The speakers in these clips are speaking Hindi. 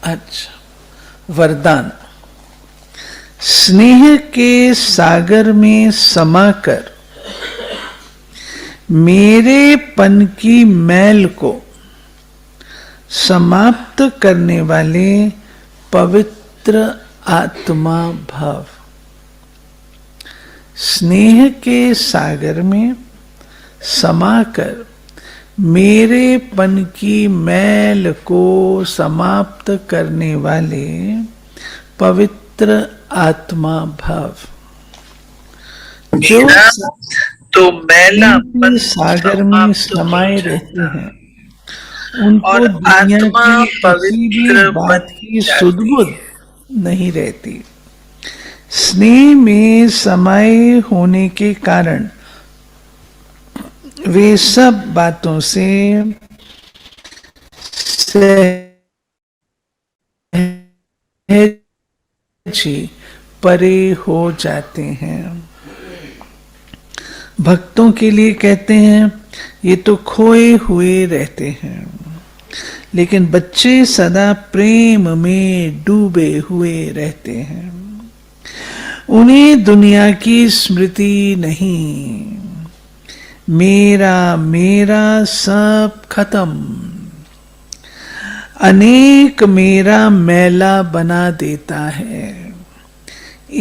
अच्छा, वरदान। स्नेह के सागर में समाकर मेरेपन की मैल को समाप्त करने वाले पवित्र आत्मा भव। स्नेह के सागर में समाकर मेरेपन की मैल को समाप्त करने वाले पवित्र आत्मा भव। जो तो मैलापन सागर में समाये रहते हैं, उनको दुनिया की किसी भी बात की सुध बुध नहीं रहती। स्नेह में समाये होने के कारण वे सब बातों से परे हो जाते हैं। भक्तों के लिए कहते हैं ये तो खोए हुए रहते हैं, लेकिन बच्चे सदा प्रेम में डूबे हुए रहते हैं। उन्हें दुनिया की स्मृति नहीं। मेरा मेरा सब खत्म। अनेक मेरा मैला बना देता है।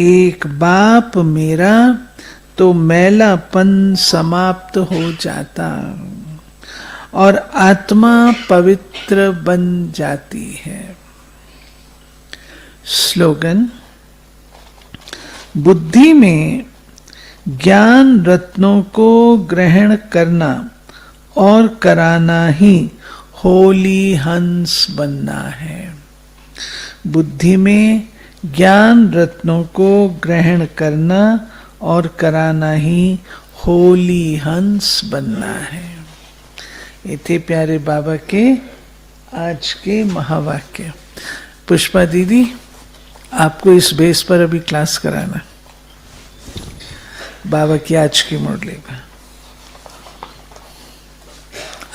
एक बाप मेरा तो मैलापन समाप्त हो जाता और आत्मा पवित्र बन जाती है। स्लोगन। बुद्धि में ज्ञान रत्नों को ग्रहण करना और कराना ही होली हंस बनना है। बुद्धि में ज्ञान रत्नों को ग्रहण करना और कराना ही होली हंस बनना है। ये थे प्यारे बाबा के आज के महावाक्य। पुष्पा दीदी, आपको इस बेस पर अभी क्लास कराना, बाबा की आज की मुरली पर।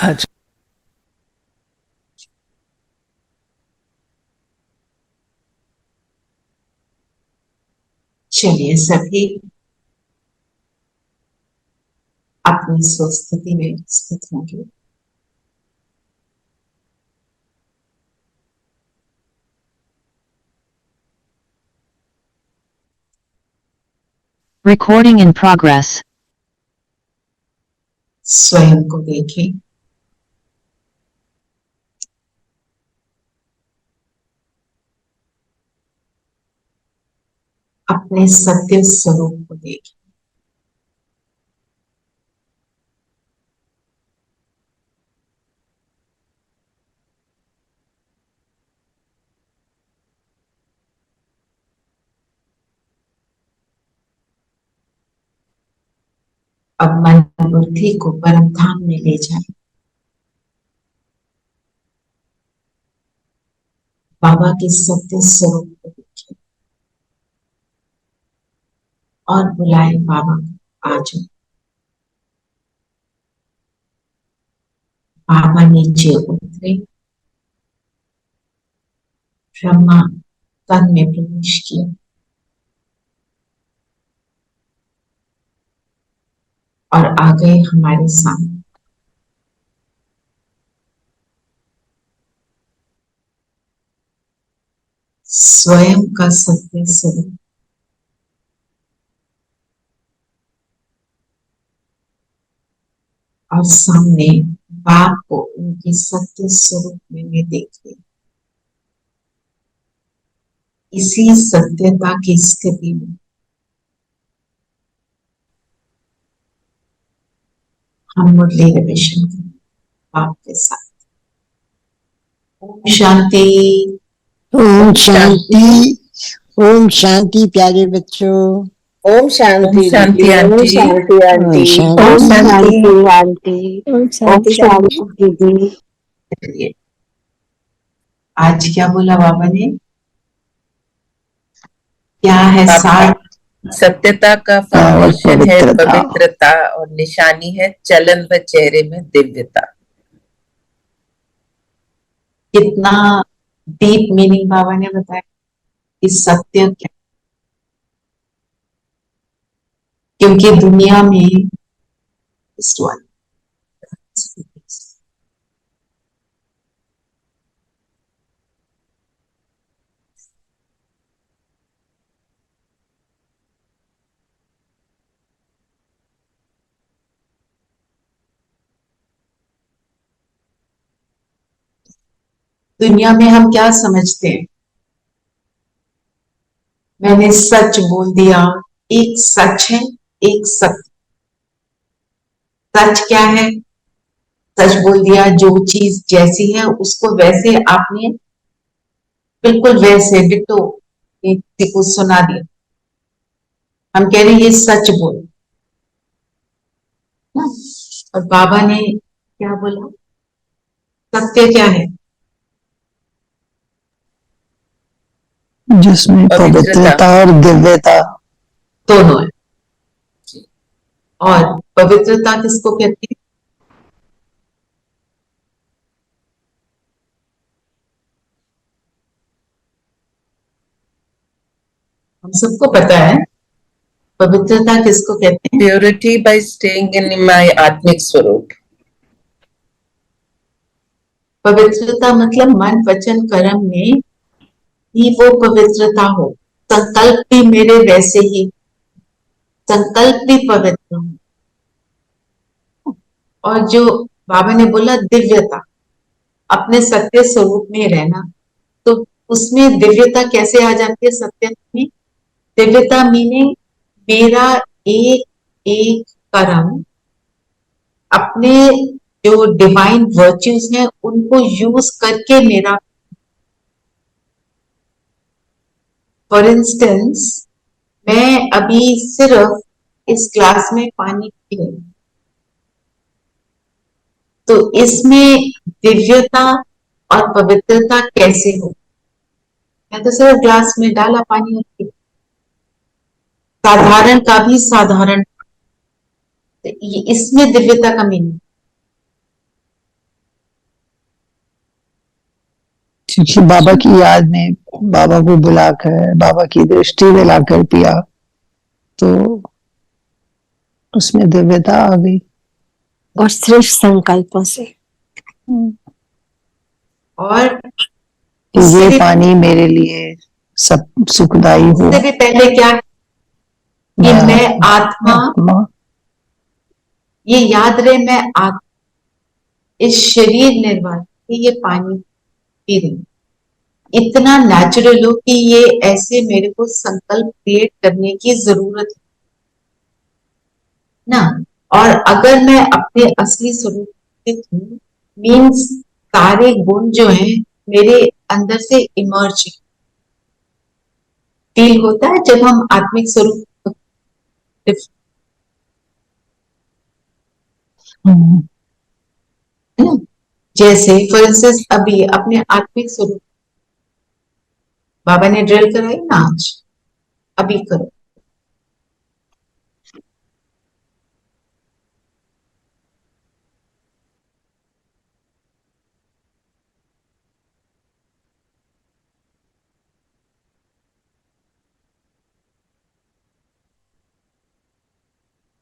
आज चलिए सभी अपनी स्वस्थिति में स्थित होंगे। Recording in progress. स्वयं को देखें। अपने सत्य स्वरूप को देखें। अब मन बुद्धि को परम धाम में ले जाएं। बाबा के सत्य स्वरूप को देखें और बुलाएं बाबा आ जाओ। बाबा नीचे उतरे, ब्रह्मा तन में प्रवेश किया और आ गए हमारे सामने। स्वयं का सत्य स्वरूप और सामने बाप को उनके सत्य स्वरूप में देख रही। इसी सत्यता की स्थिति में हम मुरली रिविजन करें बाप के साथ। ओम शांति। ओम शांति। ओम शांति प्यारे बच्चों। ओम शांति। शांति aunty. Om Shanti aunty. Om Shanti aunty. Om Shanti दीदी। आज क्या बोला बाबा ने? क्या है सार? सत्यता का फाउंडेशन है पवित्रता और निशानी है चलन व चेहरे में दिव्यता। कितना डीप मीनिंग बाबा ने बताया कि सत्य क्या, क्योंकि दुनिया में इस one, दुनिया में हम क्या समझते हैं, मैंने सच बोल दिया, एक सच है, एक सत्य। सच क्या है? सच बोल दिया, जो चीज जैसी है उसको वैसे आपने बिल्कुल वैसे डिटो किसी को सुना दिया, हम कह रहे हैं ये सच बोल ना। और बाबा ने क्या बोला, सत्य क्या है? जिसमें पवित्रता और दिव्यता दोनों है। और पवित्रता किसको कहते हैं? हम सबको पता है पवित्रता किसको कहते हैं। Purity by staying in my Atmic Swarup. पवित्रता मतलब मन वचन कर्म में ही वो पवित्रता हो, संकल्प भी मेरे वैसे ही, संकल्प भी पवित्र हो। और जो बाबा ने बोला दिव्यता, अपने सत्य स्वरूप में रहना, तो उसमें दिव्यता कैसे आ जाती है? सत्य में दिव्यता मीनिंग मेरा एक एक कर्म अपने जो डिवाइन वर्च्यूज हैं उनको यूज करके मेरा, फॉर इंस्टेंस मैं अभी सिर्फ इस ग्लास में पानी पी रही हूं, तो इसमें दिव्यता और पवित्रता कैसे हो? मैं तो सिर्फ ग्लास में डाला पानी और पी, साधारण का भी साधारण, तो इसमें दिव्यता का मीनिंग। क्योंकि बाबा की याद में बाबा को बुलाकर बाबा की दृष्टि में लाकर पिया तो उसमें दिव्यता आ गई। और सिर्फ संकल्पों से। और ये पानी मेरे लिए सब सुखदाई हो। इससे भी पहले क्या कि मैं आत्मा, ये याद रहे मैं आत्मा, इस शरीर निर्वाह ये पानी पी रही, इतना नेचुरल हो कि ये ऐसे मेरे को संकल्प क्रिएट करने की जरूरत है ना। और अगर मैं अपने असली स्वरूप हूँ, मीन्स सारे गुण जो हैं मेरे अंदर से इमर्ज फील होता है जब हम आत्मिक स्वरूप, जैसे फॉर इंस्टेंस अभी अपने आत्मिक स्वरूप बाबा ने ड्रिल कराई ना आज, अभी करो।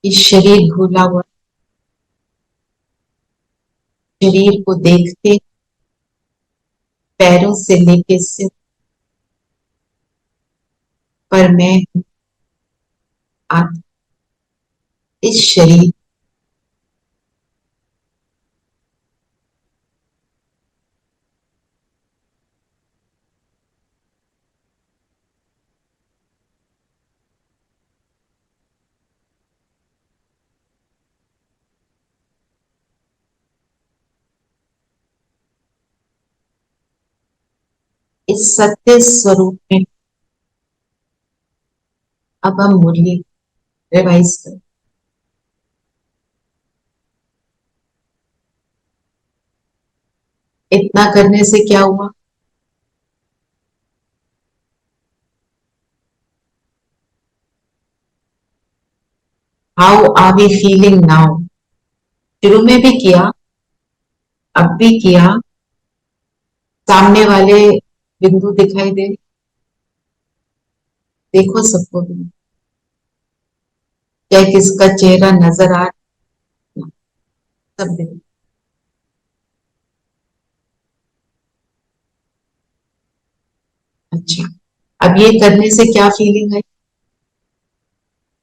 इस शरीर भूला हुआ शरीर को देखते, पैरों से लेके सिर पर मैं आत्मा, इस शरीर इस सत्य स्वरूप में अब हम मुरली रिवाइज करें। इतना करने से क्या हुआ? How are we feeling now? शुरू में भी किया, अब भी किया, सामने वाले बिंदु दिखाई दे, देखो सबको भी, क्या किसका चेहरा नजर आ रहा है? सब देखो। अच्छा, अब ये करने से क्या फीलिंग है,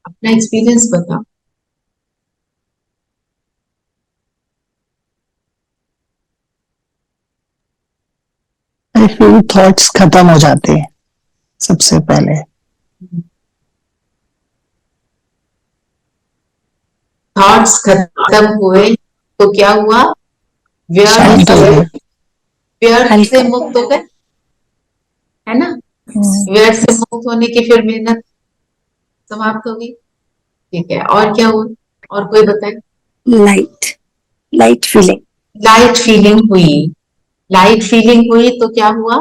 अपना एक्सपीरियंस बताओ। आई फील थॉट्स खत्म हो जाते हैं सबसे पहले। थॉट्स खत्म हुए तो क्या हुआ, व्यर्थ शांत हो से गए। व्यर्थ से हल्का। मुक्त हो गए, है ना। व्यर्थ से मुक्त होने की फिर मेहनत समाप्त हो गई। ठीक है, और क्या हुआ, और कोई बताए। Light, light feeling. Light feeling हुई, लाइट फीलिंग हुई तो क्या हुआ,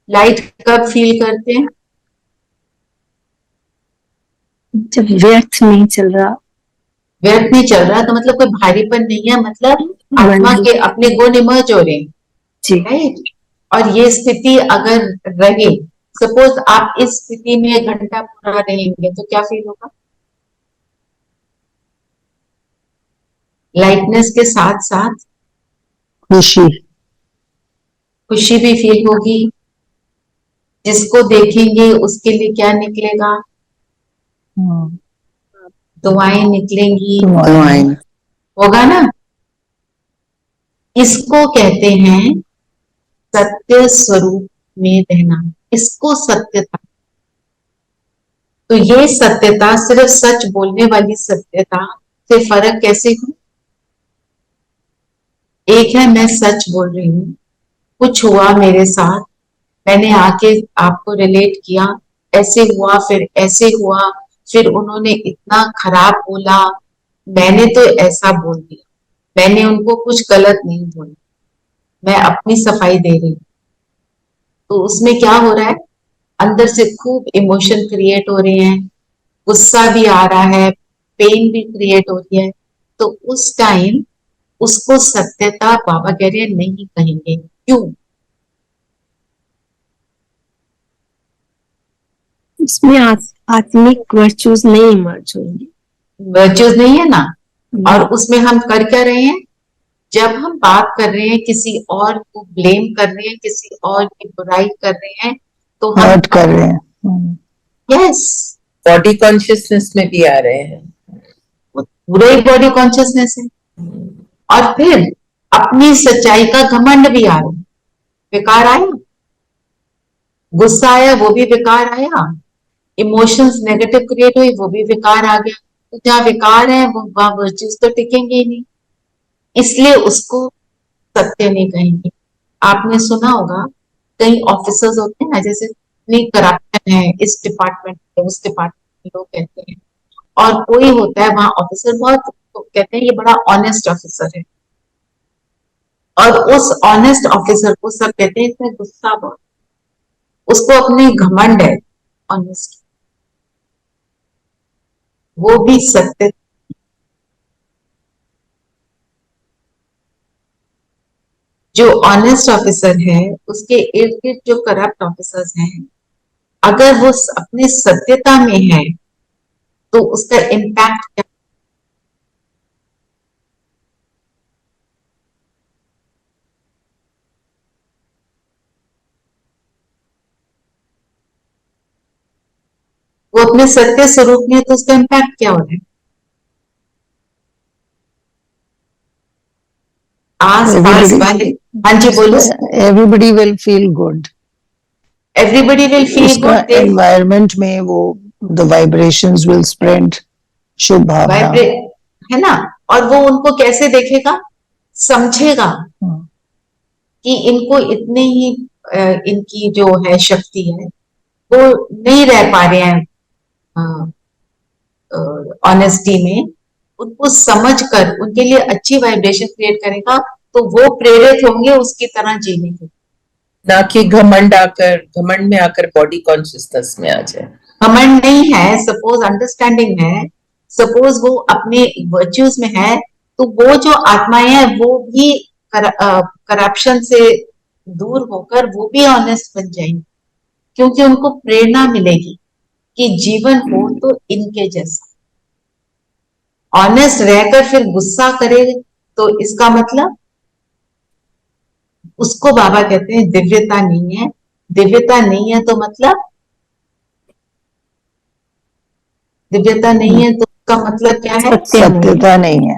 लाइट कब फील करते हैं, जब व्यर्थ नहीं चल रहा, व्यर्थ नहीं चल रहा तो मतलब कोई भारीपन नहीं है, मतलब आत्मा मन के अपने गुण इमर्ज हो रहे हैं, जी, राइट। और ये स्थिति अगर रहे, सपोज आप इस स्थिति में 1 घंटा पूरा रहेंगे तो क्या फील होगा, लाइटनेस के साथ साथ खुशी। खुशी भी फील होगी, जिसको देखेंगे उसके लिए क्या निकलेगा, दुआएं निकलेंगी, दुआएं। होगा ना। इसको कहते हैं सत्य स्वरूप में रहना, इसको सत्यता। तो ये सत्यता सिर्फ सच बोलने वाली सत्यता से फर्क कैसे हो, एक है मैं सच बोल रही हूँ, कुछ हुआ मेरे साथ, मैंने आके आपको रिलेट किया, ऐसे हुआ फिर ऐसे हुआ, फिर उन्होंने इतना खराब बोला, मैंने तो ऐसा बोल दिया, मैंने उनको कुछ गलत नहीं बोला, मैं अपनी सफाई दे रही हूँ। तो उसमें क्या हो रहा है, अंदर से खूब इमोशन क्रिएट हो रहे हैं, गुस्सा भी आ रहा है, पेन भी क्रिएट हो रही है। तो उस टाइम उसको सत्यता बाबा कह रहे हैं नहीं कहेंगे, क्यों, इसमें आत्मिक वर्चूज नहीं इमर्ज होंगी। वर्चुअस नहीं है ना। और उसमें हम कर क्या रहे हैं, जब हम बात कर रहे हैं किसी और को ब्लेम कर रहे हैं, किसी और की बुराई कर रहे हैं, तो हम हर्ट कर रहे हैं। यस बॉडी कॉन्शियसनेस में भी आ रहे हैं। पूरा ही बॉडी कॉन्शियसनेस है, और फिर अपनी सच्चाई का घमंड भी आ रहा है, बेकार आया, गुस्सा आया वो भी बेकार आया, इमोशंस नेगेटिव क्रिएट हुई वो भी बेकार आ गया। तो जहाँ विकार है वो वहां वर्च्यूज तो टिकेंगे ही नहीं, इसलिए उसको सत्य नहीं कहेंगे। आपने सुना होगा कई ऑफिसर्स होते हैं ना, जैसे इतनी करप्शन है इस डिपार्टमेंट में उस डिपार्टमेंट में, लोग कहते हैं, और कोई होता है वहां ऑफिसर बहुत, तो कहते हैं ये बड़ा ऑनेस्ट ऑफिसर है, और उस ऑनेस्ट ऑफिसर को सब कहते हैं इसमें गुस्सा बहुत, उसको अपनी घमंड है ऑनेस्ट, वो भी सत्य। जो ऑनेस्ट ऑफिसर है उसके इर्द गिर्द जो करप्ट ऑफिसर्स हैं, अगर वो अपनी सत्यता में है तो उसका इम्पैक्ट क्या, वो अपने सत्य स्वरूप में है तो उसका इम्पैक्ट क्या हो रहा है, आस पास वाले, हाँ जी बोलो, everybody will feel good. Everybody will feel उसका गुड, एनवायरनमेंट में वो द वाइब्रेशंस विल स्प्रेड, शुभ भावना। वाइब्रेट है ना। और वो उनको कैसे देखेगा, समझेगा कि इनको इतने ही इनकी जो है शक्ति है, वो नहीं रह पा रहे हैं ऑनेस्टी में, उनको समझ कर उनके लिए अच्छी वाइब्रेशन क्रिएट करेगा, तो वो प्रेरित होंगे उसकी तरह जीने के। ना कि घमंड में आकर बॉडी कॉन्शियसनेस में आ जाए। घमंड नहीं है, सपोज अंडरस्टैंडिंग है, सपोज वो अपने वर्च्यूज में है, तो वो जो आत्माएं हैं वो भी करप्शन से दूर होकर वो भी ऑनेस्ट बन जाएंगे, क्योंकि उनको प्रेरणा मिलेगी कि जीवन हो तो इनके जैसा। ऑनेस्ट रहकर फिर गुस्सा करे तो इसका मतलब उसको बाबा कहते हैं दिव्यता नहीं है। दिव्यता नहीं है तो मतलब, दिव्यता नहीं है तो उसका मतलब क्या है? सत्य नहीं सत्यता नहीं है।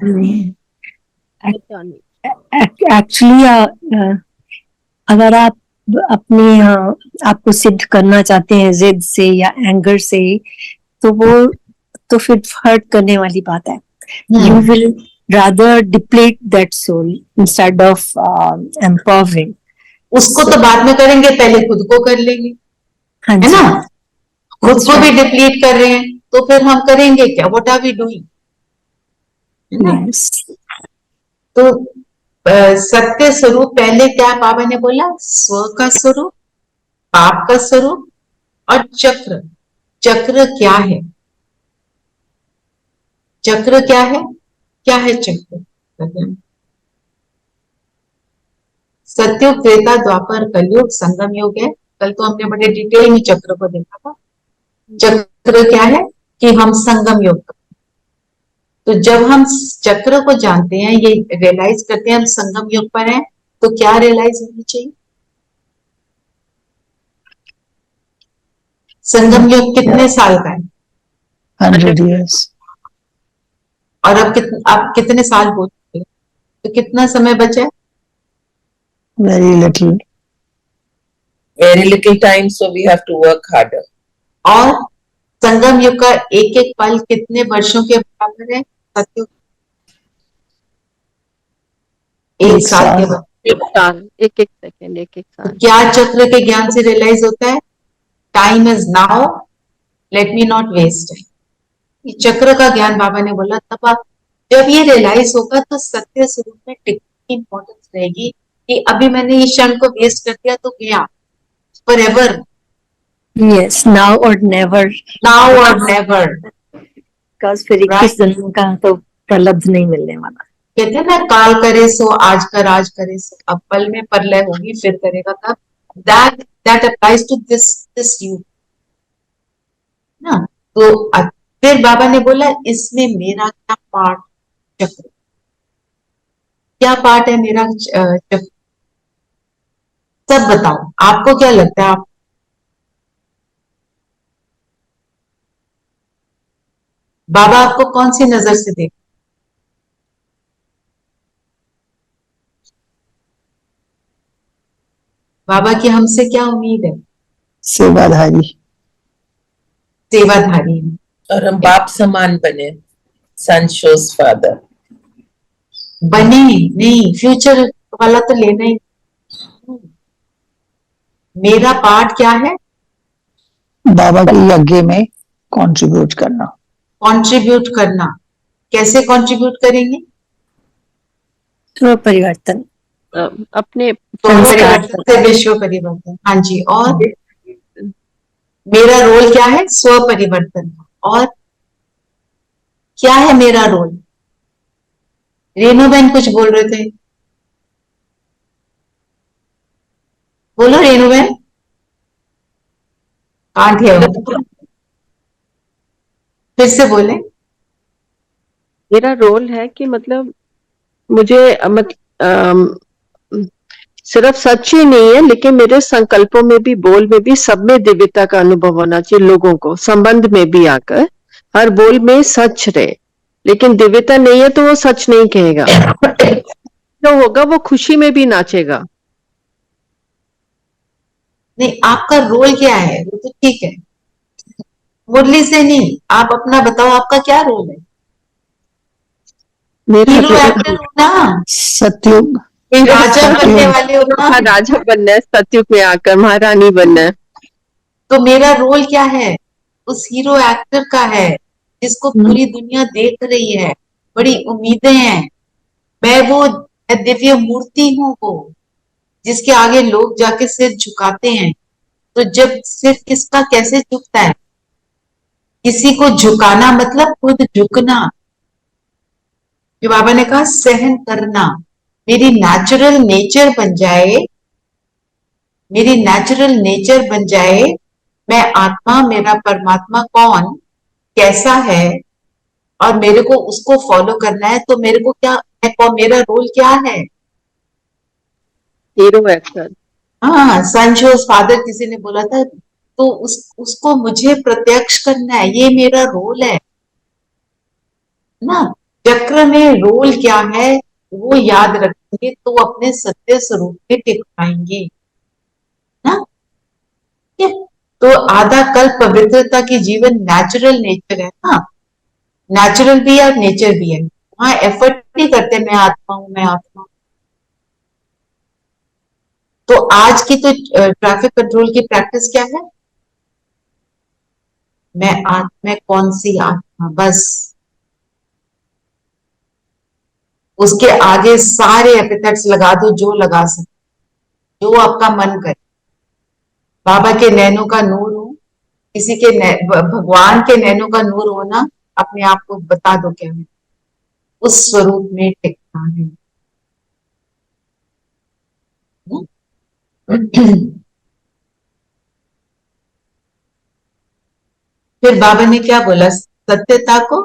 एक्चुअली अगर आप अपने आपको सिद्ध करना चाहते हैं जिद से या एंगर से, तो वो तो फिर हर्ट करने वाली बात है. You will rather deplete that soul instead of empowering. उसको तो बाद में करेंगे, पहले खुद को कर लेंगे, हाँ है जी. ना? खुद That's को भी right. डिप्लीट कर रहे हैं तो फिर हम करेंगे क्या? What are we doing? है ना? Yes. तो सत्य स्वरूप पहले क्या बाबा ने बोला? स्व का स्वरूप, पाप का स्वरूप और चक्र. चक्र क्या है? चक्र क्या है? क्या है चक्र? सत्युग, त्रेता, द्वापर, कलयुग, संगम युग है. कल तो हमने बड़े डिटेल में चक्र को देखा था. चक्र क्या है? कि हम संगम युग. तो जब हम चक्र को जानते हैं, ये रियलाइज करते हैं हम संगम युग पर हैं, तो क्या रियलाइज होनी चाहिए? संगम युग कितने साल का है? 100 years. और अब कितने साल हो चुके हैं? तो कितना समय बचा है? Very little. Very little time, so we have to work harder. और संगम युग का एक एक पल कितने वर्षों के बराबर है? सत्युग एक साल के बराबर. एक साल, एक एक सेकंड, एक एक साल. क्या चक्र के ज्ञान से रियलाइज होता है? Time is now, let me not waste time. ये चक्र का ज्ञान बाबा ने बोला. तब आप जब ये रियलाइज होगा तो सत्य स्वरूप में टिकने की इंपॉर्टेंस रहेगी कि अभी मैंने ये क्षण को वेस्ट कर दिया तो गया. forever, Yes. Now or never. now or never. Because फिर 21 जन्म का तो प्रलब्ध नहीं मिलने वाला. कहते हैं ना, काल करे सो आज कर, आज करे सो अब. पल में प्रलय होगी फिर करेगा तब. that applies to this you ना. तो फिर बाबा ने बोला इसमें मेरा क्या पार्ट? चक्र. क्या पार्ट है मेरा चक्र? सब बताओ, आपको क्या लगता है? आप बाबा आपको कौन सी नजर से देख? बाबा की हमसे क्या उम्मीद है? सेवाधारी. सेवाधारी है. और हम बाप समान बने. Son shows father. बने नहीं, फ्यूचर वाला तो लेना ही. मेरा पार्ट क्या है? बाबा के यज्ञ में कंट्रीब्यूट करना. कंट्रीब्यूट करना. कैसे कंट्रीब्यूट करेंगे? तो परिवर्तन. अपने परिवर्तन से विश्व परिवर्तन. हाँ जी. और मेरा रोल क्या है? स्व परिवर्तन. और क्या है मेरा रोल? रेणु बहन कुछ बोल रहे थे, बोलो रेणु बहन. कांट है. फिर से बोले. मेरा रोल है कि मतलब मुझे सिर्फ सच ही नहीं है, लेकिन मेरे संकल्पों में भी, बोल में भी, सब में दिव्यता का अनुभव होना चाहिए. लोगों को संबंध में भी आकर हर बोल में सच रहे. लेकिन दिव्यता नहीं है तो वो सच नहीं कहेगा. जो होगा वो खुशी में भी नाचेगा. नहीं, आपका रोल क्या है? वो तो ठीक है, मुरली से नहीं. आप अपना बताओ, आपका क्या रोल है? हीरो एक्टर हो ना, सत्युग. राजा बनने वाले हो ना. राजा बनना है, सत्युग में आकर महारानी बनना है. तो मेरा रोल क्या है? उस हीरो एक्टर का है जिसको पूरी दुनिया देख रही है, बड़ी उम्मीदें हैं. मैं वो दिव्य मूर्ति हूँ, वो जिसके आगे लोग जाके सिर झुकाते हैं. तो जब सिर किसका कैसे झुकता है? किसी को झुकाना मतलब खुद झुकना. जो बाबा ने कहा सहन करना, मेरी नेचुरल नेचर बन जाए मेरी नेचुरल नेचर बन जाए, मैं आत्मा, मेरा परमात्मा कौन, कैसा है, और मेरे को उसको फॉलो करना है, तो मेरे को क्या, मेरा रोल क्या है। Hero actor. हाँ, सन शोज फादर किसी ने बोला था, तो उसको मुझे प्रत्यक्ष करना है, ये मेरा रोल है ना। चक्र में रोल क्या है वो याद रखेंगे तो अपने सत्य स्वरूप में टिक पाएंगे ना। ठीक है? तो आधा कल्प पवित्रता की जीवन नेचुरल नेचर है ना, नेचुरल भी है और नेचर भी है। वहां एफर्ट नहीं करते मैं आत्मा हूं, मैं आत्मा हूं। तो आज की तो ट्रैफिक कंट्रोल की प्रैक्टिस क्या है, मैं कौन सी आत्मा, बस उसके आगे सारे एपिथेट्स लगा दो जो लगा सकते, जो आपका मन करे। बाबा के नैनों का नूर हो, किसी के भगवान के नैनों का नूर होना, अपने आप को बता दो क्या है, उस स्वरूप में टिकना है। फिर बाबा ने क्या बोला, सत्यता को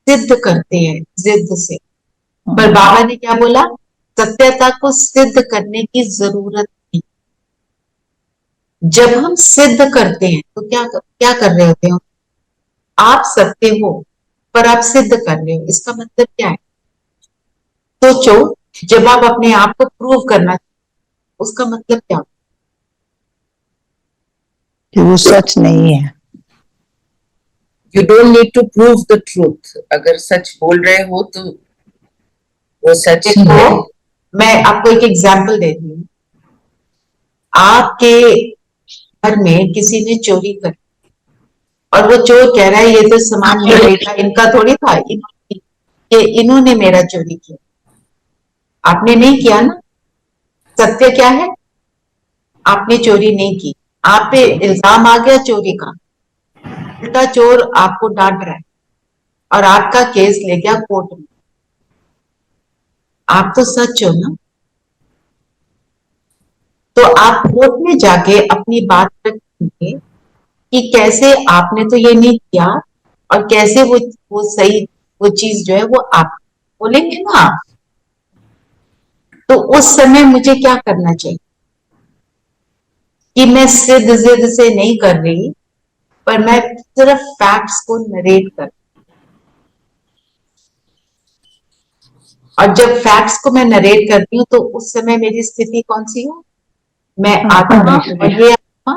सिद्ध करते हैं जिद से। पर बाबा ने क्या बोला, सत्यता को सिद्ध करने की जरूरत नहीं। जब हम सिद्ध करते हैं तो क्या क्या कर रहे होते हो, आप सत्य हो पर आप सिद्ध कर रहे हो। इसका मतलब क्या है, सोचो, जब आप अपने आप को प्रूव करना, उसका मतलब क्या, कि वो सच नहीं है। You don't need to prove the truth. अगर सच बोल रहे हो तो वो सच ही है। देखो मैं आपको एक एग्जाम्पल देती हूँ। आपके घर में किसी ने चोरी कर, और वो चोर कह रहा है ये तो सामान मेरा बेटा इनका थोड़ी था, इन्होंने मेरा चोरी किया। आपने नहीं किया ना, सत्य क्या है, आपने चोरी नहीं की, आप पे इल्जाम आ गया चोरी का, उल्टा चोर आपको डांट रहा है और आपका केस ले गया कोर्ट में। आप तो सच हो ना, तो आप कोर्ट में जाके अपनी बात रखेंगे कि कैसे आपने तो ये नहीं किया, और कैसे वो सही, वो चीज जो है वो आप बोलेंगे ना आप। तो उस समय मुझे क्या करना चाहिए कि मैं सिद्ध जिद से नहीं कर रही, पर मैं सिर्फ फैक्ट्स को नरेट कर, और जब फैक्ट्स को मैं नरेट करती हूँ तो उस समय मेरी स्थिति कौन सी हो, मैं आत्मा और ये आत्मा।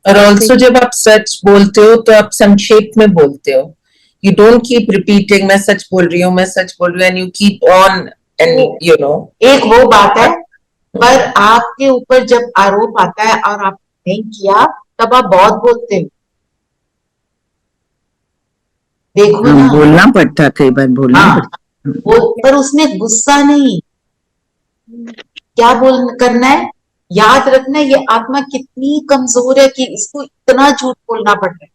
और ऑल्सो जब आप सच बोलते हो तो आप संक्षेप में बोलते हो। यू डोंट कीप रिपीटिंग मैं सच बोल रही हूँ, मैं सच बोल रही हूँ, and you keep on and you know. एक वो बात है, पर आपके ऊपर जब आरोप आता है और आप नहीं किया, तब आप बहुत बोलते हो। देखो ना, बोलना पड़ता, कई बार बोलना हाँ, पड़ता। पर उसमें गुस्सा नहीं, क्या बोल करना है, याद रखना है ये आत्मा कितनी कमजोर है कि इसको इतना झूठ बोलना पड़ रहा है,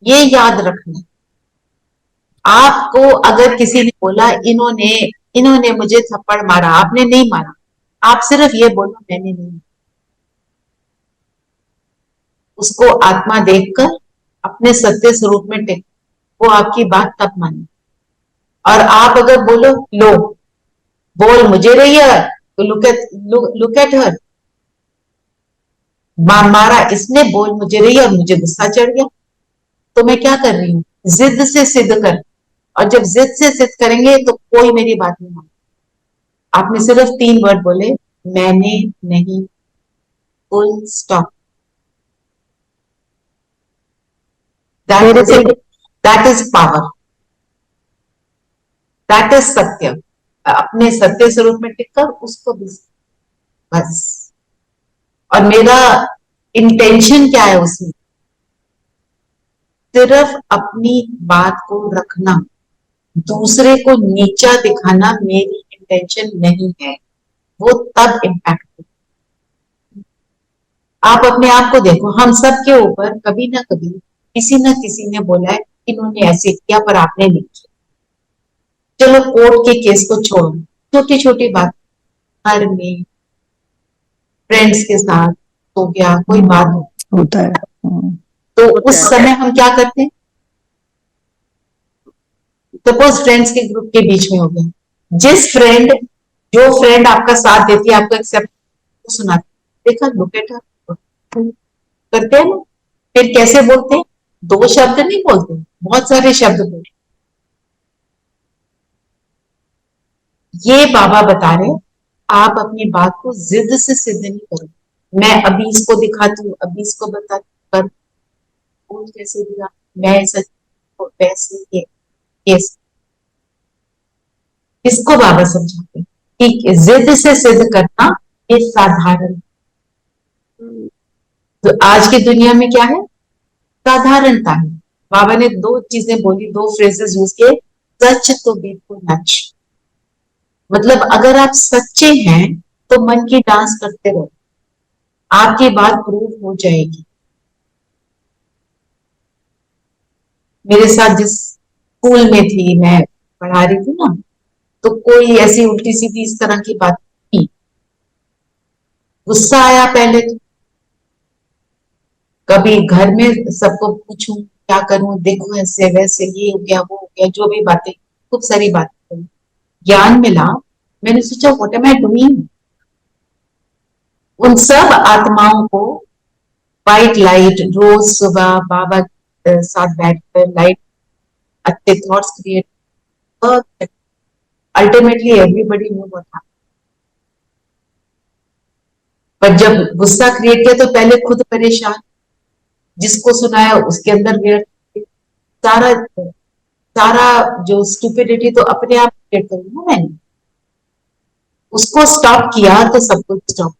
ये याद रखना है। आपको अगर किसी ने बोला इन्होंने मुझे थप्पड़ मारा, आपने नहीं मारा, आप सिर्फ ये बोलो मैंने नहीं, उसको आत्मा देखकर अपने सत्य स्वरूप में टिक, वो आपकी बात तब माने। और आप अगर बोलो लो बोल मुझे रही है, तो लुक एट हर, मारा इसने, बोल मुझे रही है और मुझे गुस्सा चढ़ गया, तो मैं क्या कर रही हूँ, जिद से सिद्ध कर। और जब जिद से सिद्ध करेंगे तो कोई मेरी बात नहीं माने। आपने सिर्फ 3 वर्ड बोले, मैंने नहीं, full stop. That is power, that is सत्य। अपने सत्य स्वरूप में टिककर उसको भी, बस। और मेरा इंटेंशन क्या है उसमें, सिर्फ अपनी बात को रखना, दूसरे को नीचा दिखाना मेरी इंटेंशन नहीं है, वो तब इम्पैक्ट। आप अपने आप को देखो, हम सब के ऊपर कभी ना कभी किसी ना किसी ने बोला है इन्होंने ऐसे किया पर आपने नहीं किया। चलो कोर्ट के केस को छोड़ो, छोटी छोटी बात, घर में फ्रेंड्स के साथ हो गया, कोई बात हो, होता है। तो उस समय हम क्या करते हैं? सपोज फ्रेंड्स के ग्रुप के बीच में हो गया, जो फ्रेंड आपका साथ देती है, आपको एक्सेप्ट सुनाती, देखा लुक एट हर, करते हैं ना। फिर कैसे बोलते हैं? 2 शब्द नहीं बोलते, बहुत सारे शब्द बोलते। ये बाबा बता रहे हैं, आप अपनी बात को जिद से सिद्ध नहीं करो। मैं अभी इसको दिखाती हूँ, अभी इसको बताती हूँ, पर बोल कैसे दिया, मैं ऐसा वैसे ये इसको बाबा समझाते हैं कि जिद से सिद्ध करना ये साधारण। तो आज की दुनिया में क्या है? साधारणता है। बाबा ने 2 चीजें बोली, 2 फ्रेजेस यूज किए, सच तो बिल्कुल नच। मतलब अगर आप सच्चे हैं तो मन की डांस करते रहो, आपकी बात प्रूव हो जाएगी। मेरे साथ जिस स्कूल में थी, मैं पढ़ा रही थी ना, तो कोई ऐसी उल्टी सीधी इस तरह की बात नहीं, गुस्सा आया पहले तो, कभी घर में सबको पूछूं क्या करूं, देखो ऐसे वैसे, ये हो गया वो हो गया, जो भी बातें, खूब सारी बातें, ज्ञान मिला। मैंने सोचा व्हाट एम आई डूइंग। उन सब आत्माओं को वाइट लाइट, रोज सुबह बाबा साथ बैठकर लाइट, अच्छे thoughts create, ultimately everybody knew what happened. पर जब गुस्सा क्रिएट किया तो पहले खुद परेशान, जिसको सुनाया उसके अंदर वेयर, सारा सारा जो स्टूपिडिटी तो अपने आप क्रिएट करी ना मैंने। उसको स्टॉप किया तो सब कुछ स्टॉप।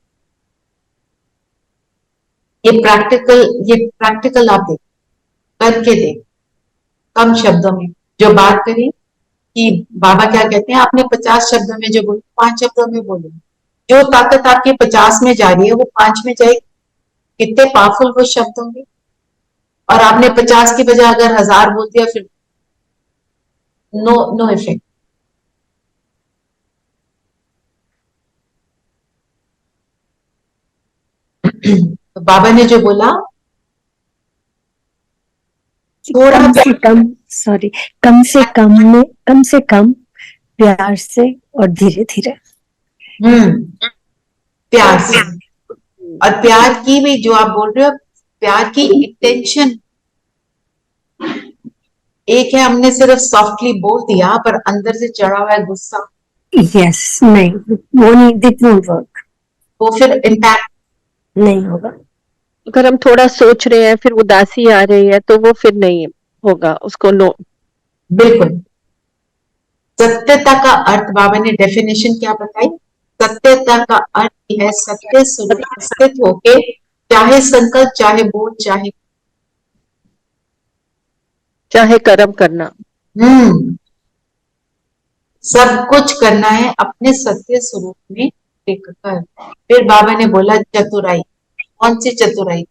ये प्रैक्टिकल आप देख करके देख, कम शब्दों में जो बात करी कि बाबा क्या कहते हैं, आपने 50 शब्दों में जो बोले 5 शब्दों में बोले, जो ताकत आपके 50 में जा रही है वो 5 में जाएगी। कितने पावरफुल वो शब्द होंगे। और आपने 50 की बजाय अगर 1000 बोल दिया, फिर नो इफेक्ट। तो बाबा ने जो बोला, थोड़ा कम से कम प्यार से और धीरे धीरे। प्यार से, और प्यार की भी जो आप बोल रहे हो, प्यार की इंटेंशन एक है, हमने सिर्फ सॉफ्टली बोल दिया पर अंदर से चढ़ा हुआ है गुस्सा, यस नहीं, वो नहीं, दिट वोंट वर्क, वो फिर इम्पैक्ट नहीं होगा। अगर हम थोड़ा सोच रहे हैं फिर उदासी आ रही है तो वो फिर नहीं होगा, उसको नो। बिल्कुल। सत्यता का अर्थ बाबा ने डेफिनेशन क्या बताई? सत्यता का अर्थ है सत्य स्वरूप स्थित होके, चाहे संकल्प, चाहे बोल, चाहे कर्म करना, सब कुछ करना है अपने सत्य स्वरूप में टिककर। फिर बाबा ने बोला चतुराई। कौन सी चतुराई?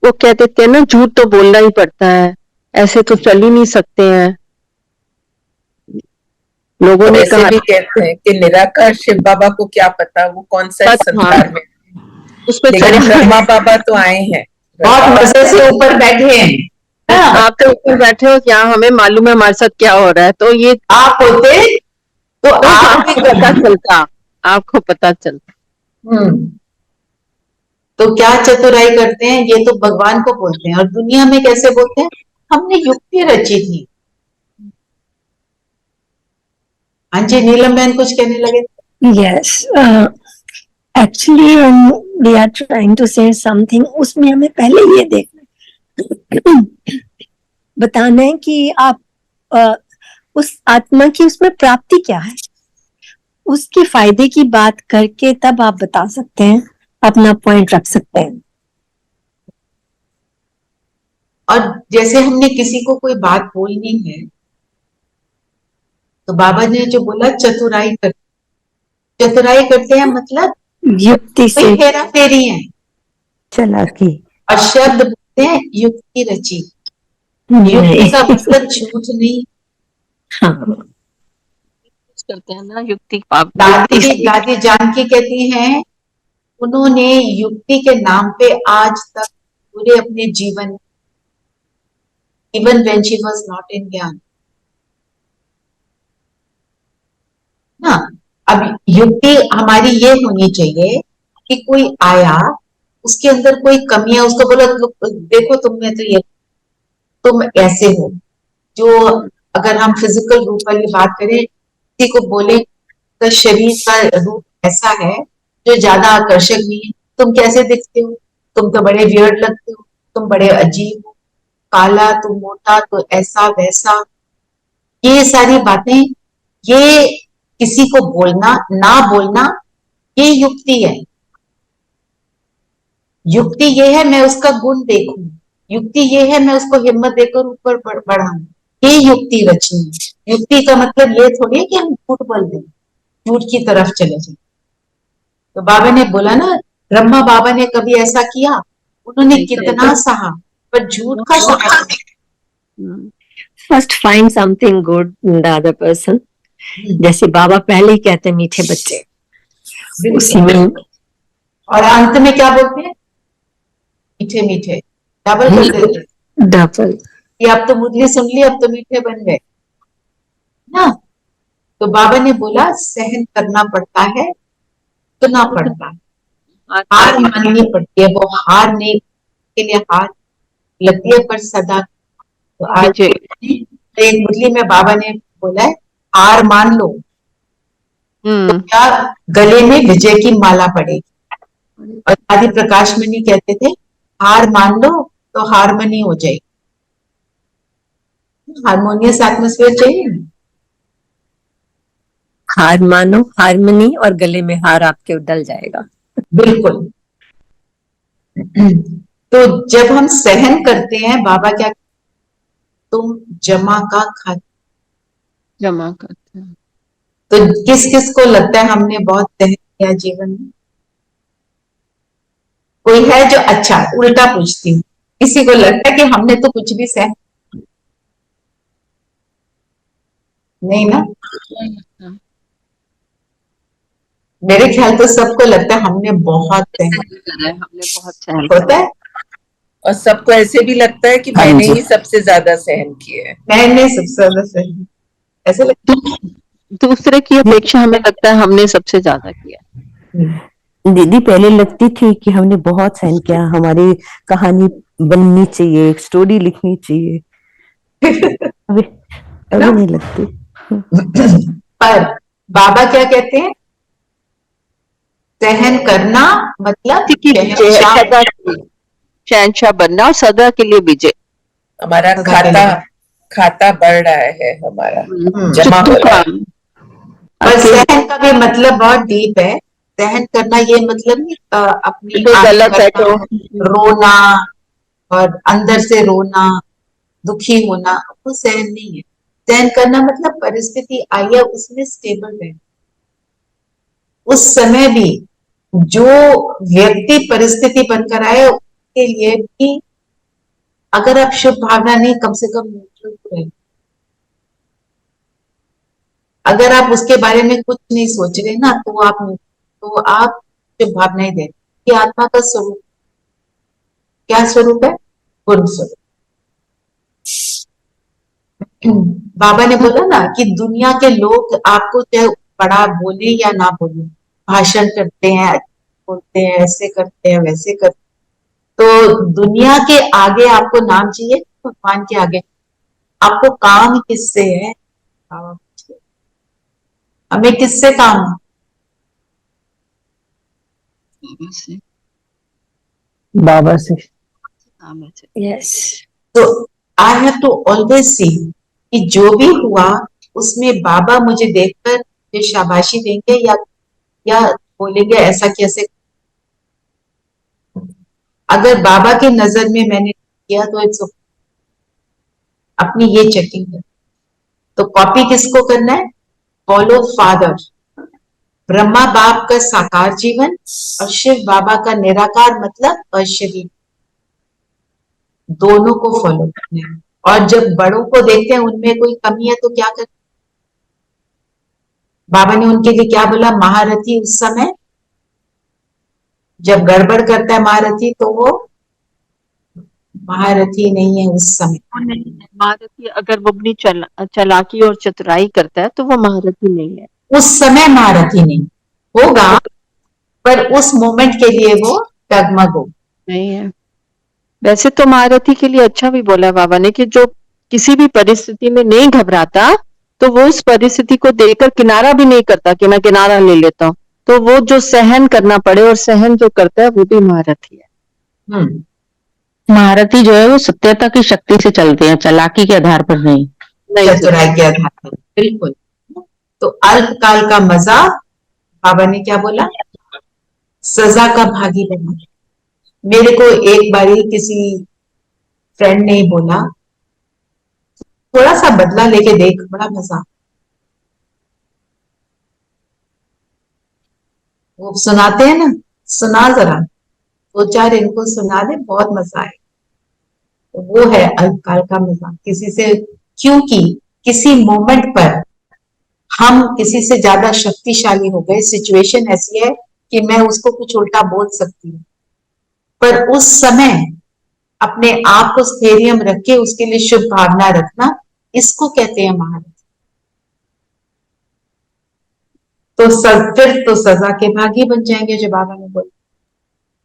वो कह देते हैं ना, झूठ तो बोलना ही पड़ता है, ऐसे तो चल ही नहीं सकते हैं। लोगों ने ऐसे कहा भी कहते हैं कि निराकार शिव बाबा को क्या पता वो कौन सा संसार में, उसमें लेकिन ब्रह्मा बाबा तो आए हैं, बहुत मजे से ऊपर बैठे हैं। आप तो ऊपर बैठे हो, क्या हमें मालूम है हमारे साथ क्या हो रहा है? तो ये आप होते तो आपको पता चलता, आपको पता चलता। तो क्या चतुराई करते हैं? ये तो भगवान को बोलते हैं, और दुनिया में कैसे बोलते हैं? हमने युक्ति रची थी। हाँ जी, नीलम बहन कुछ कहने लगे। Yes, actually we are trying to say something, उसमें हमें पहले ये देखना बताना है कि आप उस आत्मा की उसमें प्राप्ति क्या है, उसके फायदे की बात करके तब आप बता सकते हैं, अपना पॉइंट रख सकते हैं। और जैसे हमने किसी को कोई बात बोलनी है तो बाबा ने जो बोला चतुराई करते हैं, मतलब युक्ति से, हेरा फेरी है, चालाकी, और शब्द बोलते हैं युक्ति रची। युक्ति का मतलब झूठ नहीं। हाँ, करते हैं ना युक्ति पाप दादी जानकी कहती हैं उन्होंने युक्ति के नाम पे आज तक पूरे अपने जीवन, even when she was not in ज्ञान ना, अब युक्ति हमारी ये होनी चाहिए कि कोई आया, उसके अंदर कोई कमी है, उसको बोलो देखो तुमने तो ये, तुम ऐसे हो। जो अगर हम फिजिकल रूप वाली बात करें, किसी को बोले तो शरीर का रूप ऐसा है जो ज्यादा आकर्षक नहीं है, तुम कैसे दिखते हो, तुम तो बड़े वियर्ड लगते हो, तुम बड़े अजीब हो, काला तो मोटा तो ऐसा वैसा, ये सारी बातें, ये किसी को बोलना ना बोलना, ये युक्ति है। युक्ति ये है मैं उसका गुण देखूं, युक्ति ये है मैं उसको हिम्मत देकर ऊपर बढ़ाऊं, ये युक्ति रचनी। युक्ति का मतलब ये थोड़ी है कि हम झूठ बोल दें, झूठ की तरफ चले जाए। तो बाबा ने बोला ना, ब्रह्मा बाबा ने कभी ऐसा किया, उन्होंने कितना सहा, पर झूठ का सहा। First find something good in the other person, जैसे बाबा पहले ही कहते हैं मीठे बच्चे, उसी में। और अंत में क्या बोलते हैं, मीठे मीठे, डबल कर देते हैं, डबल, कि अब तो मुरली सुन ली, अब तो मीठे बन गए ना। तो बाबा ने बोला सहन करना पड़ता है, सुनना पड़ता है, हार माननी पड़ती है, वो हार नहीं के लिए हार लगती है, पर सदा। तो आज एक मुरली में बाबा ने बोला है हार मान लो, तो क्या गले में विजय की माला पड़ेगी। और आदि प्रकाश मणि कहते थे हार मान लो तो हारमोनी हो जाएगी, हारमोनियस एटमॉस्फेयर चाहिए। हार मानो, हारमोनी, और गले में हार आपके डल जाएगा। बिल्कुल। तो जब हम सहन करते हैं, बाबा क्या, तुम जमा का खा, जमा करते हैं। तो किस किस को लगता है हमने बहुत सहन किया जीवन में? कोई है जो, अच्छा उल्टा पूछती हूँ, किसी को लगता है कि हमने तो कुछ भी सहन नहीं ना? मेरे ख्याल तो सबको लगता है हमने बहुत सहन, हमने बहुत सहन होता है। और सबको ऐसे भी लगता है कि मैंने ही सबसे ज्यादा सहन किए है। मैंने सबसे ज्यादा सहन, ऐसे लगता है। दूसरे की अपेक्षा हमें लगता है हमने सबसे ज्यादा किया। दीदी पहले लगती थी कि हमने बहुत सहन किया, हमारी कहानी बननी चाहिए, एक स्टोरी लिखनी चाहिए। अभी नहीं लगती। पर बाबा क्या कहते हैं, सहन करना मतलब शहंशाह बनना और सदा के लिए विजय। हमारा खाता बढ़ रहा है, हमारा जमा हो रहा है। पर सहन का भी मतलब बहुत डीप है। सहन करना ये मतलब नहीं अपनी गलत है तो रोना और अंदर से रोना, दुखी होना, वो सहन नहीं है। सहन करना मतलब परिस्थिति आई है, उसमें स्टेबल रहना। उस समय भी जो व्यक्ति परिस्थिति बनकर आए, उसके लिए भी अगर आप शुभ भावना नहीं, कम से कम न्यूट्रल तो रहे। अगर आप उसके बारे में कुछ नहीं सोच रहे ना, तो आप शुभ भावनाएं दे। कि आत्मा का स्वरूप क्या स्वरूप है, गुण स्वरूप। बाबा ने बोला ना कि दुनिया के लोग आपको चाहे बड़ा बोले या ना बोले, भाषण करते हैं, बोलते हैं, ऐसे करते हैं, वैसे करते हैं, तो दुनिया के आगे आपको नाम चाहिए, भगवान के आगे आपको काम किससे है? हमें किससे काम है? बाबा से। यस। तो I have to always see कि जो भी हुआ उसमें बाबा मुझे देखकर जो शाबाशी देंगे या बोलेंगे ऐसा कैसे। अगर बाबा की नजर में मैंने किया तो इट्स ओके, अपनी ये चेकिंग है। तो कॉपी किसको करना है? फॉलो फादर, ब्रह्मा बाप का साकार जीवन और शिव बाबा का निराकार मतलब अशरीर, दोनों को फॉलो करना है। और जब बड़ों को देखते हैं उनमें कोई कमी है तो क्या करते हैं? बाबा ने उनके लिए क्या बोला? महारथी उस समय जब गड़बड़ करता है महारथी तो वो महारथी नहीं है उस समय। वो नहीं है महारथी, अगर वो अपनी चालाकी और चतुराई करता है तो वो महारथी नहीं है। उस समय महारथी नहीं होगा, पर उस मोमेंट के लिए वो डगमग हो। नहीं है। वैसे तो महारथी के लिए अच्छा भी बोला बाबा ने कि जो किसी भी परिस्थिति में नहीं घबराता, तो वो उस परिस्थिति को देखकर किनारा भी नहीं करता कि मैं किनारा ले लेता हूँ, तो वो जो सहन करना पड़े और सहन जो करता है वो भी महारथी है। महारथी जो है वो सत्यता की शक्ति से चलते हैं, चालाकी के आधार पर नहीं। चतुराई के आधार पर, बिल्कुल। तो अल्पकाल का मजा, बाबा ने क्या बोला? सजा का भागी बना। मेरे को एक बारी किसी फ्रेंड ने ही बोला, थोड़ा सा बदला लेके देख, बड़ा मजा। वो सुनाते हैं ना, सुना जरा, दो चार इनको सुना दे, बहुत मजा आए। तो वो है अल्पकाल का मजा। किसी से, क्योंकि किसी मोमेंट पर हम किसी से ज्यादा शक्तिशाली हो गए, सिचुएशन ऐसी है कि मैं उसको कुछ उल्टा बोल सकती हूँ, पर उस समय अपने आप को स्थैर्य रख के उसके लिए शुभ भावना रखना, इसको कहते हैं महारथी। तो फिर तो सजा के भागी बन जाएंगे जो बाबा ने बोला।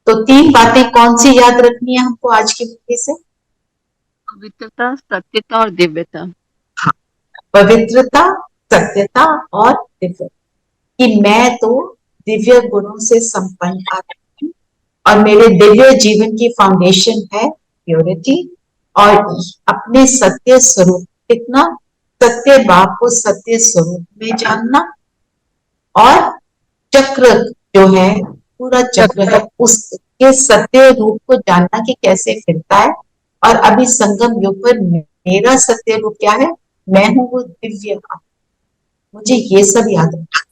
तो तीन बातें कौन सी याद रखनी है हमको आज की बुद्धि से? पवित्रता, सत्यता और दिव्यता। पवित्रता, सत्यता और दिव्यता, कि मैं तो दिव्य गुणों से संपन्न आत्मा हूं और मेरे दिव्य जीवन की फाउंडेशन है प्योरिटी और अपने सत्य स्वरूप, कितना सत्य बाप को सत्य स्वरूप में जानना, और चक्र जो है, पूरा चक्र है, उसके सत्य रूप को जानना कि कैसे फिरता है। और अभी संगम युग पर मेरा सत्य रूप क्या है? मैं हूं वो दिव्य आत्मा। मुझे ये सब याद रखना।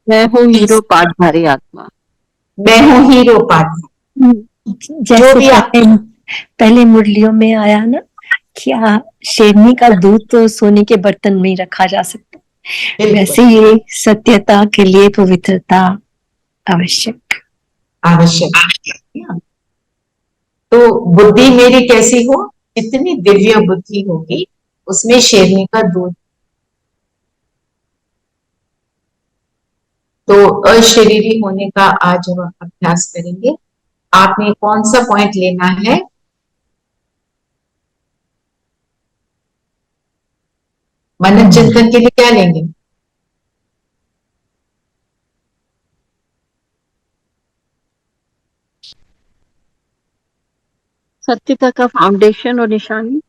मैं हूँ हीरो पाठधारी आत्मा। मैं हूँ हीरो पाठधारी। जैसे पहले मुरलियों में आया ना, क्या शेरनी का दूध तो सोने के बर्तन में ही रखा जा सकता है, वैसे ये सत्यता के लिए पवित्रता आवश्यक। तो बुद्धि मेरी कैसी हो? जितनी दिव्य बुद्धि होगी उसमें शेरनी का दूध। तो अशरीरी होने का आज हम अभ्यास करेंगे। आपने कौन सा पॉइंट लेना है? मनन चिंतन के लिए क्या लेंगे? सत्यता का फाउंडेशन और निशानी।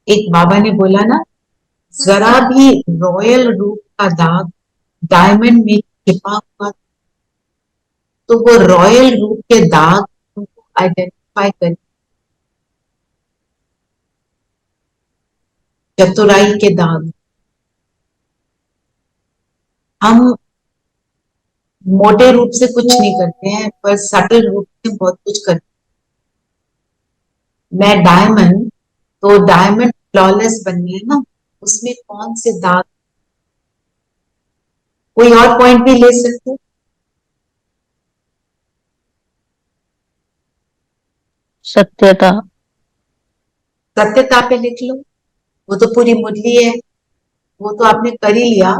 एक बाबा ने बोला ना, जरा भी रॉयल रूप का दाग डायमंड में छिपा हुआ, तो वो रॉयल रूप के दाग को आइडेंटिफाई कर, चतुराई के दाग। हम मोटे रूप से कुछ नहीं करते हैं, पर सटल रूप से बहुत कुछ करते हैं। मैं डायमंड, तो डायमंड फ्लॉलेस बननी है ना, उसमें कौन से दाग? कोई और पॉइंट भी ले सकते? सत्यता। सत्यता पे लिख लो, वो तो पूरी मुरली है, वो तो आपने कर ही लिया।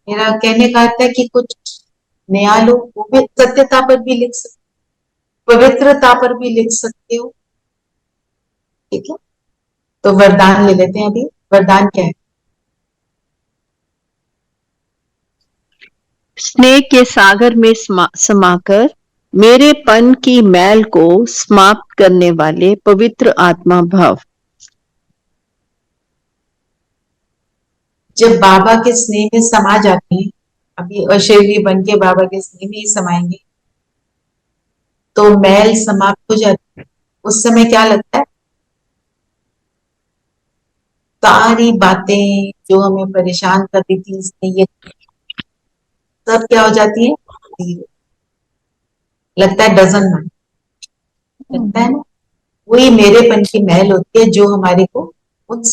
मेरा कहने का अर्थ है कि कुछ नया लो, वो भी सत्यता पर भी लिख सकते, पवित्रता पर भी लिख सकते हो। ठीक है, तो वरदान ले लेते हैं अभी। वरदान क्या है? स्नेह के सागर में समाकर मेरे पन की मैल को समाप्त करने वाले पवित्र आत्मा भव। जब बाबा के स्नेह में समा जाते हैं, अभी अशरीरी बन के बाबा के स्नेह में ही समाएंगे, तो मैल समाप्त हो जाती है। उस समय क्या लगता है? सारी बातें जो हमें परेशान करती थी, इसमें ये सब क्या हो जाती है? लगता है डजन मैटर, लगता है ना, वही मेरेपन की महल होती है जो हमारे को उस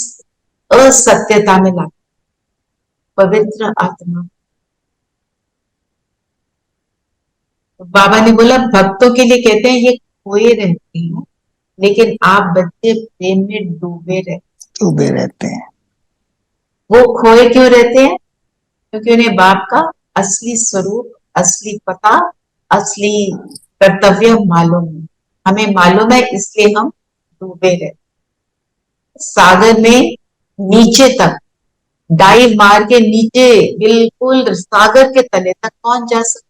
असत्यता में लाती, पवित्र आत्मा। तो बाबा ने बोला भक्तों के लिए कहते हैं ये खोए रहते हैं, लेकिन आप बच्चे प्रेम में डूबे रहते हैं। वो खोए क्यों रहते हैं? क्योंकि उन्हें बाप का असली स्वरूप, असली पता, असली कर्तव्य मालूम है। हमें मालूम है, इसलिए हम डूबे रहते। सागर में नीचे तक डाइव मार के नीचे बिल्कुल सागर के तले तक कौन जा सकता?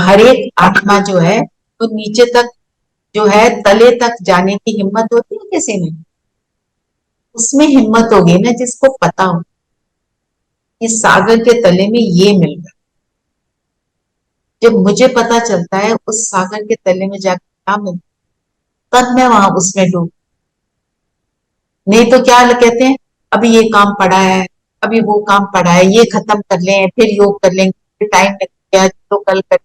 हर एक आत्मा जो है तो नीचे तक जो है तले तक जाने की हिम्मत होती है किसी में? उसमें हिम्मत होगी ना जिसको पता हो कि सागर के तले में ये मिल रहा है। जब मुझे पता चलता है उस सागर के तले में जाकर क्या मिलता, तब मैं वहां उसमें डूब। नहीं तो क्या कहते हैं, अभी ये काम पड़ा है, अभी वो काम पड़ा है, ये खत्म कर लें, फिर योग कर लेंगे, टाइम लग गया तो कल कर।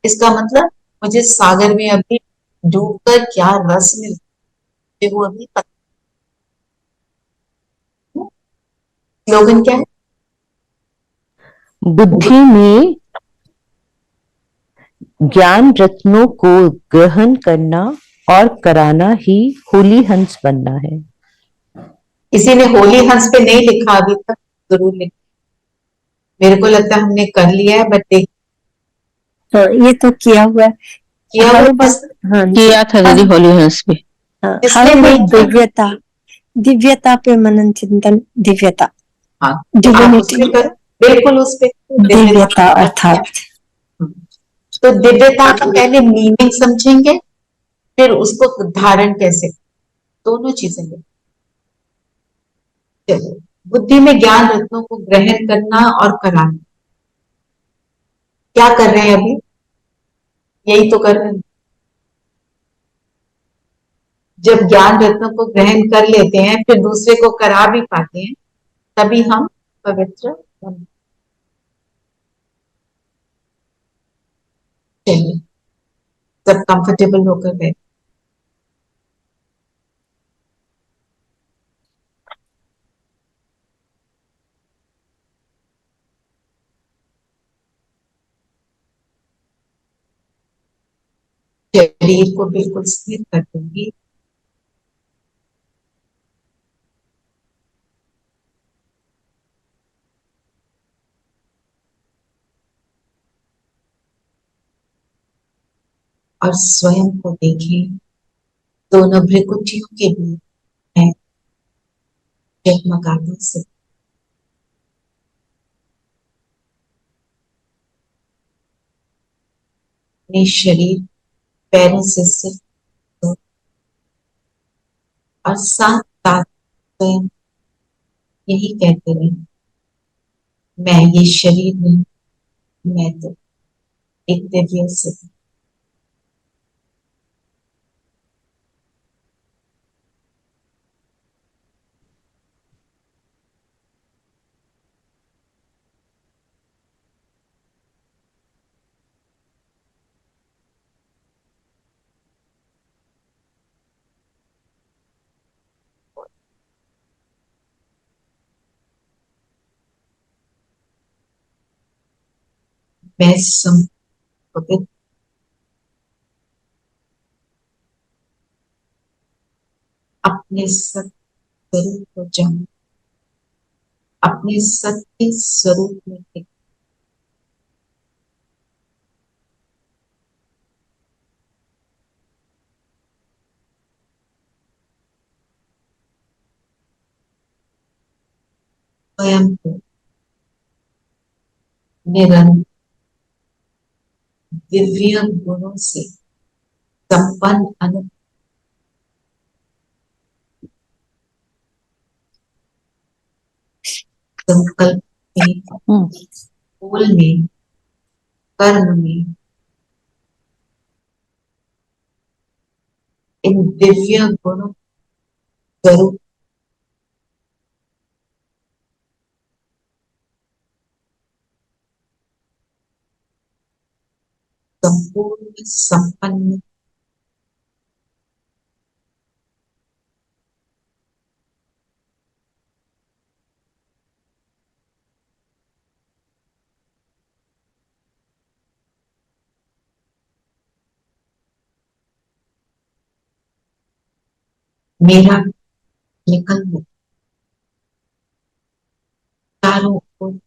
इसका मतलब मुझे सागर में अभी डूबकर क्या रस मिलता है वो अभी पता। स्लोगन क्या है? बुद्धि में ज्ञान रत्नों को ग्रहण करना और कराना ही होली हंस बनना है। किसी ने होली हंस पे नहीं लिखा अभी तक, जरूर लिख। मेरे को लगता है हमने कर लिया है, बट देख हाँ, ये तो किया हुआ है। किया हुआ बस हाँ जी, किया था दीदी होली हंस पे। हाँ, जिसने हर नहीं वो किया, दिव्यता, दिव्यता पे मनन चिंतन, दिव्यता, हाँ आप उस डिविनिटी, पे करो, बिल्कुल उस पे दिव्यता अर्थात। तो दिव्यता का पहले मीनिंग समझेंगे, फिर उसको धारण कैसे, दोनों चीजें लें। चलो, बुद्धि में ज्ञान रत्नों को ग्रहण करना और कराना, क्या कर रहे हैं अभी? यही तो कर रहे हैं। जब ज्ञान रत्नों को ग्रहण कर लेते हैं फिर दूसरे को करा भी पाते हैं, तभी हम पवित्र बनते। चलिए, सब कंफर्टेबल होकर बैठ। शरीर को बिल्कुल स्थिर कर देंगे। और स्वयं को देखें, दोनों भ्रिकुटियों के बीच में जगमगाते से अपने शरीर पैरों से सिर्फ दो, और साथ साथ स्वयं यही कहते रहे, मैं ये शरीर नहीं, मैं तो एक दिव्य सत्ता। मैं संपवित अपने सत्य स्वरूप को जानूं, अपने सत्य स्वरूप में एक स्वयं को निरंतर दिव्य गुणों से संपन्न संकल्प में, बोल में, कर्म में इन दिव्य गुणों स्वरूप संपूर्ण संपन्न मेरा निकल गया चारों ओर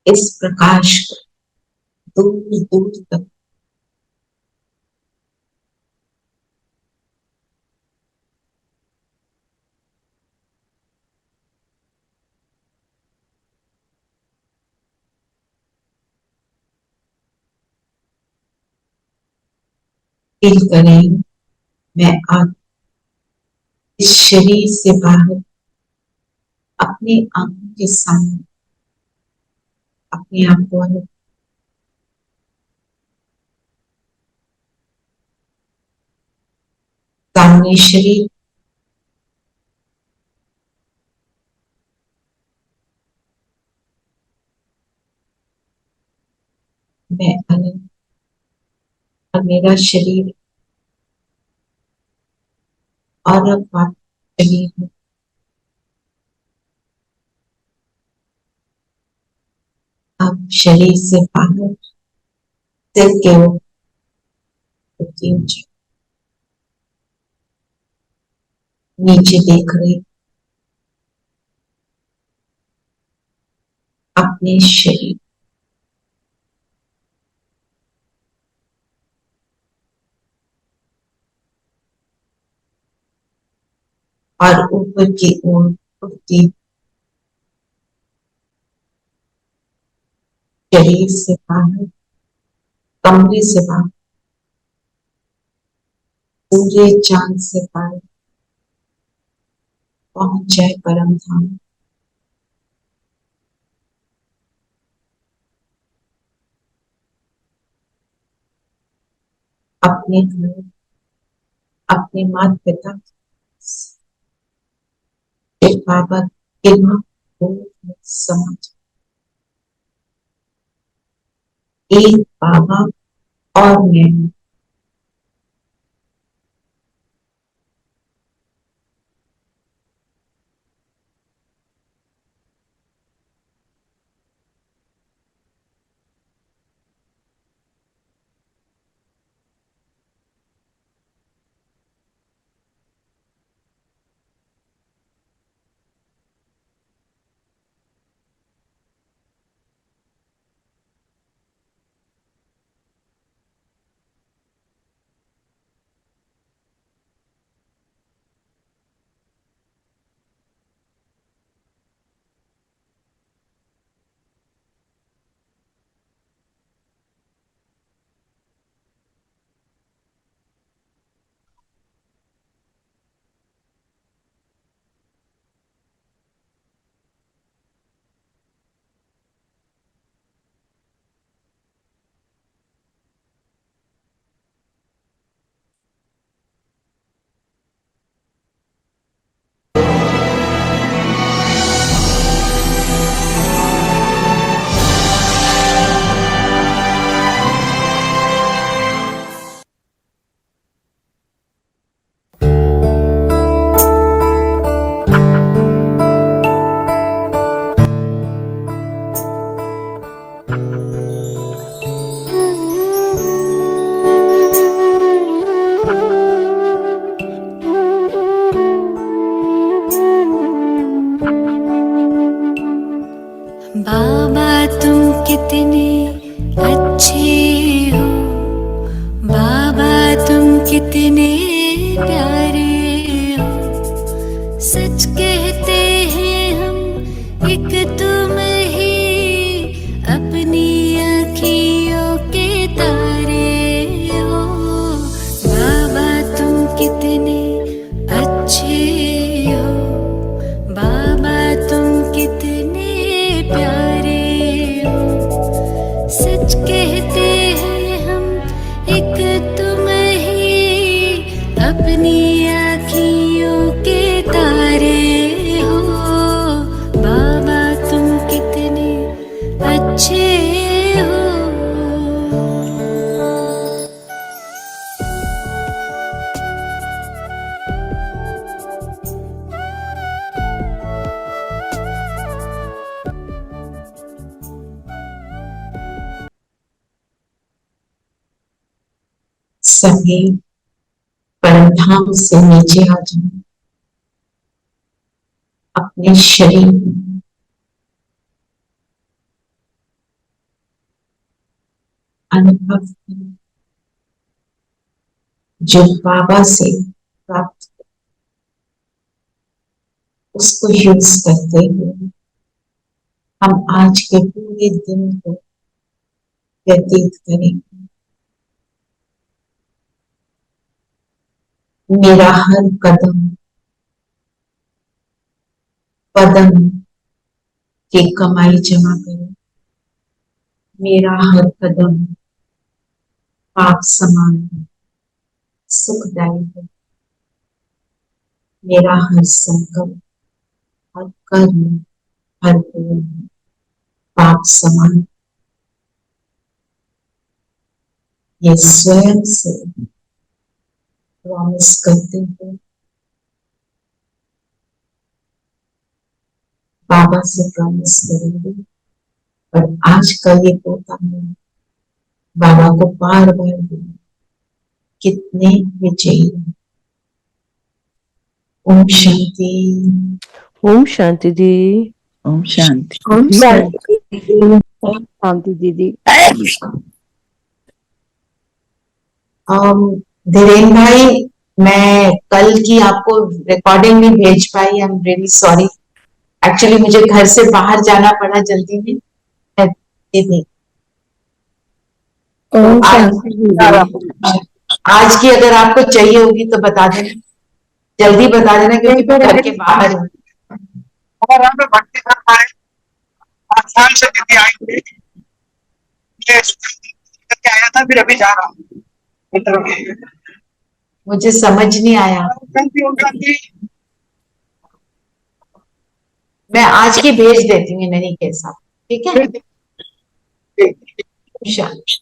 इस प्रकाश को दूर दूर तक फील करें। मैं अब इस शरीर से बाहर अपनी आंखों के सामने अपने आप को अलग सामने शरीर मैं अलग और मेरा शरीर और अब बात शरीर में अब शरीर से बाहर सिर के ऊपर नीचे देख रहे अपने शरीर और ऊपर की ओर उठती शरीर से बाहर कमरे से बाहर सूर्य चांद से पार पहुंच जाए परम धाम। अपने घर अपने माता पिता बाबा के समझ एक बाबा और मैं बाबा तुम कितने अच्छे हो, बाबा तुम कितने प्यारे हो, सच कहते हैं हम एक तुम ही अपनी आँखियों के तारे सभी परमधाम से नीचे आ जाओ, अपने शरीर में अनुभव करो, जो बाबा से प्राप्त उसको यूज करते हुए हम आज के पूरे दिन को व्यतीत करेंगे। मेरा हर कदम पदम की कमाई जमा करो, मेरा हर कदम पाप समान सुखदायी है, मेरा हर संकल्प हर कर्म हर बोल पाप समान। ये स्वयं से प्रॉमिस करते हुए बाबा से प्रॉमिस करेंगे और आज का ये पोता है बाबा को बार बार बोलो, कितने विजयी हैं। ओम शांति। ओम शांति जी। ओम शांति। ओम शांति। ओम शांति दीदी। धीरेन भाई, मैं कल की आपको रिकॉर्डिंग नहीं भेज पाई, I am really sorry. Actually मुझे घर से बाहर जाना पड़ा जल्दी में। दीदी ओम आज, शांति। आज की अगर आपको चाहिए होगी तो बता देना, जल्दी बता देना क्योंकि मैं घर के बाहर हूँ। और हम भक्ति कर पाए, आसान से दीदी आएंगे, ये करके आया था, फिर अभी जा रहा हूँ। मुझे समझ नहीं आया। मैं आज की भेज देती हूँ नहीं के साथ, ठीक है। शांति।